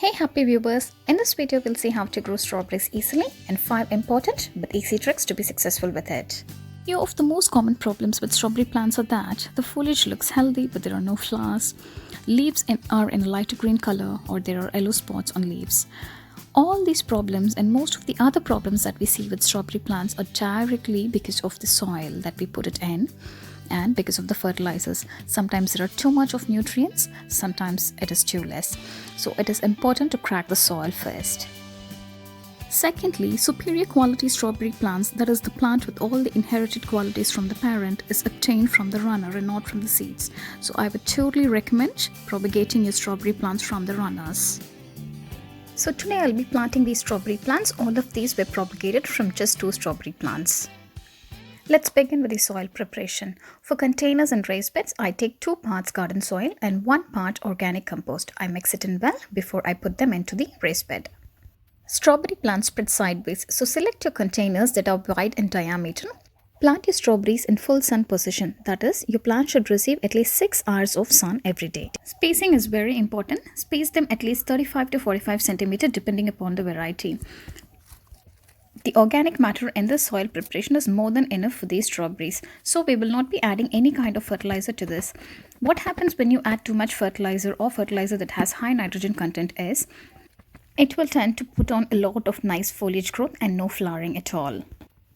Hey happy viewers, in this video we'll see how to grow strawberries easily and 5 important but easy tricks to be successful with it. Few of the most common problems with strawberry plants are that the foliage looks healthy but there are no flowers, are in a lighter green color, or there are yellow spots on leaves. All these problems and most of the other problems that we see with strawberry plants are directly because of the soil that we put it in and because of the fertilizers. Sometimes there are too much of nutrients, sometimes it is too less. So it is important to crack the soil first. Secondly, superior quality strawberry plants, that is the plant with all the inherited qualities from the parent, is obtained from the runner and not from the seeds. So I would totally recommend propagating your strawberry plants from the runners. So today I'll be planting these strawberry plants. All of these were propagated from just 2 strawberry plants. Let's begin with the soil preparation. For containers and raised beds, I take 2 parts garden soil and 1 part organic compost. I mix it in well before I put them into the raised bed. Strawberry plants spread sideways, so select your containers that are wide in diameter. Plant your strawberries in full sun position. That is, your plant should receive at least 6 hours of sun every day. Spacing is very important. Space them at least 35 to 45 cm depending upon the variety. The organic matter in the soil preparation is more than enough for these strawberries, so we will not be adding any kind of fertilizer to this. What happens when you add too much fertilizer or fertilizer that has high nitrogen content is, it will tend to put on a lot of nice foliage growth and no flowering at all.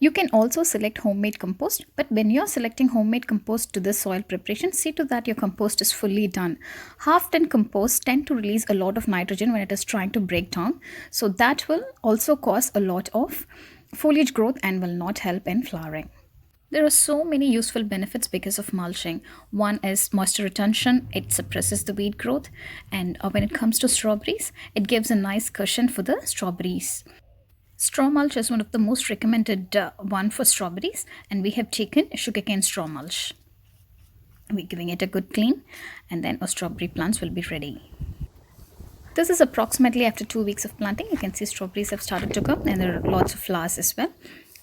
You can also select homemade compost, but when you're selecting homemade compost to this soil preparation, see to that your compost is fully done. Half-done compost tend to release a lot of nitrogen when it is trying to break down, so that will also cause a lot of foliage growth and will not help in flowering. There are so many useful benefits because of mulching. One is moisture retention, it suppresses the weed growth, and when it comes to strawberries, it gives a nice cushion for the strawberries. Straw mulch is one of the most recommended one for strawberries, and we have taken sugarcane straw mulch. We're giving it a good clean and then our strawberry plants will be ready. This is approximately after 2 weeks of planting. You can see strawberries have started to come and there are lots of flowers as well.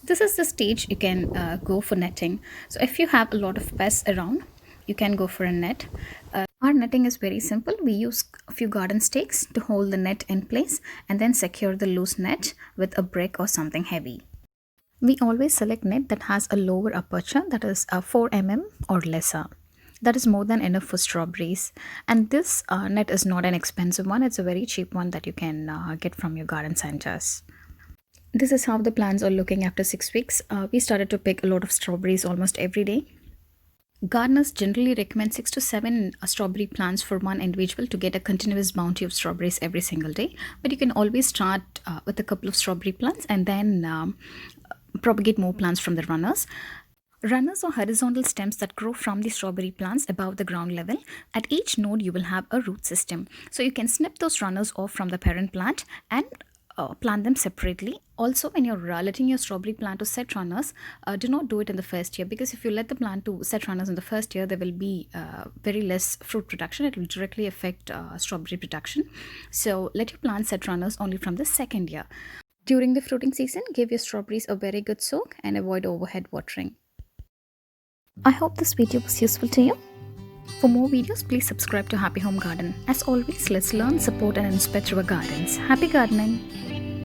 This is the stage you can go for netting. So if you have a lot of pests around, you can go for a net. Our netting is very simple. We use a few garden stakes to hold the net in place and then secure the loose net with a brick or something heavy. We always select net that has a lower aperture, that is 4 mm or lesser. That is more than enough for strawberries. And this net is not an expensive one. It's a very cheap one that you can get from your garden centers. This is how the plants are looking after 6 weeks. We started to pick a lot of strawberries almost every day. Gardeners generally recommend 6 to 7 strawberry plants for one individual to get a continuous bounty of strawberries every single day. But you can always start with a couple of strawberry plants and then propagate more plants from the runners. Runners are horizontal stems that grow from the strawberry plants above the ground level. At each node, you will have a root system. So you can snip those runners off from the parent plant and plant them separately. Also, when you're letting your strawberry plant to set runners, do not do it in the first year, because if you let the plant to set runners in the first year, there will be very less fruit production. It will directly affect strawberry production. So let your plant set runners only from the second year. During the fruiting season, give your strawberries a very good soak and avoid overhead watering. I hope this video was useful to you. For more videos, please subscribe to Happy Home Garden. As always, let's learn, support and inspire our gardens. Happy gardening!